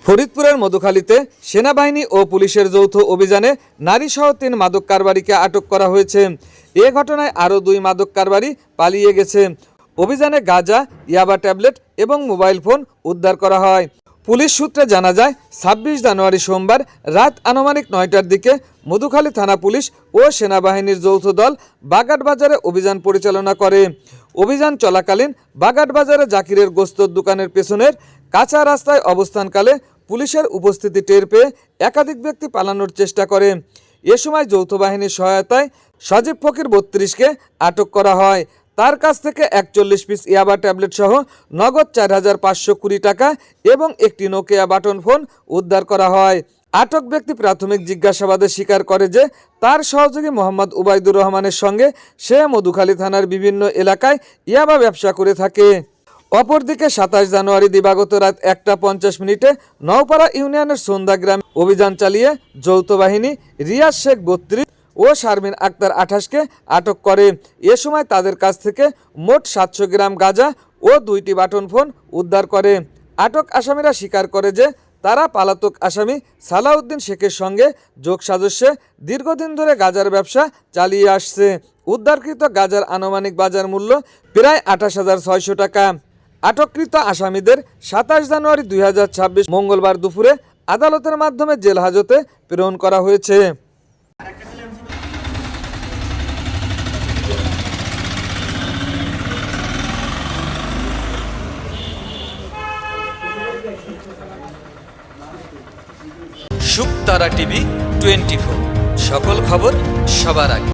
ফরিদপুরের মধুখালীতে সেনাবাহিনী ও পুলিশের যৌথ অভিযানে নারীসহ 3 মাদক কারবারিকে আটক করা হয়েছে। এ ঘটনায় আরও 2 মাদক কারবারি পালিয়ে গেছে। অভিযানে গাঁজা, ইয়াবা ট্যাবলেট এবং মোবাইল ফোন উদ্ধার করা হয়। পুলিশ সূত্রে জানা যায়, 26 জানুয়ারি সোমবার রাত আনুমানিক 9টার দিকে মধুখালী থানা পুলিশ ও সেনাবাহিনীর যৌথ দল বাগাট বাজারে অভিযান পরিচালনা করে। অভিযান চলাকালীন বাগাট বাজারে জাকিরের গোস্তর দোকানের পেছনের কাঁচা রাস্তায় অবস্থানকালে পুলিশের উপস্থিতি টের পেয়ে একাধিক ব্যক্তি পালানোর চেষ্টা করে। এ সময় যৌথ বাহিনীর সহায়তায় সজীব ফকির 32কে আটক করা হয়। তার কাছ থেকে 41 পিস ইয়াবা ট্যাবলেট সহ নগদ 4,520 টাকা এবং একটি নোকিয়া বাটন ফোন উদ্ধার করা হয়। আটক ব্যক্তি প্রাথমিক জিজ্ঞাসাবাদে স্বীকার করে যে তার সহযোগী মোহাম্মদ উবাইদুর রহমানের সঙ্গে সে মধুখালী থানার বিভিন্ন এলাকায় ইয়াবা ব্যবসা করে থাকে। অপরদিকে 27 জানুয়ারি দিবাগত রাত 1:50 নওপাড়া ইউনিয়নের সন্ধ্যা গ্রামে অভিযান চালিয়ে যৌথ বাহিনী রিয়াজ শেখ 32 ও শারমিন আক্তার 28কে আটক করে। এ সময় তাদের কাছ থেকে মোট 700 গ্রাম গাঁজা ও 2টি বাটন ফোন উদ্ধার করে। আটক আসামিরা স্বীকার করে যে তারা পলাতক আসামি সালাউদ্দিন শেখের সঙ্গে যোগসাজশে দীর্ঘদিন ধরে গাঁজার ব্যবসা চালিয়ে আসছে। উদ্ধারকৃত গাঁজার আনুমানিক বাজার মূল্য প্রায় 28,600 টাকা। আটককৃত আসামিদের 27 জানুয়ারি 2026 মঙ্গলবার দুপুরে আদালতের মাধ্যমে জেল হাজতে প্রেরণ করা হয়েছে। শুকতারা টিভি 24, সকল খবর সবার আগে।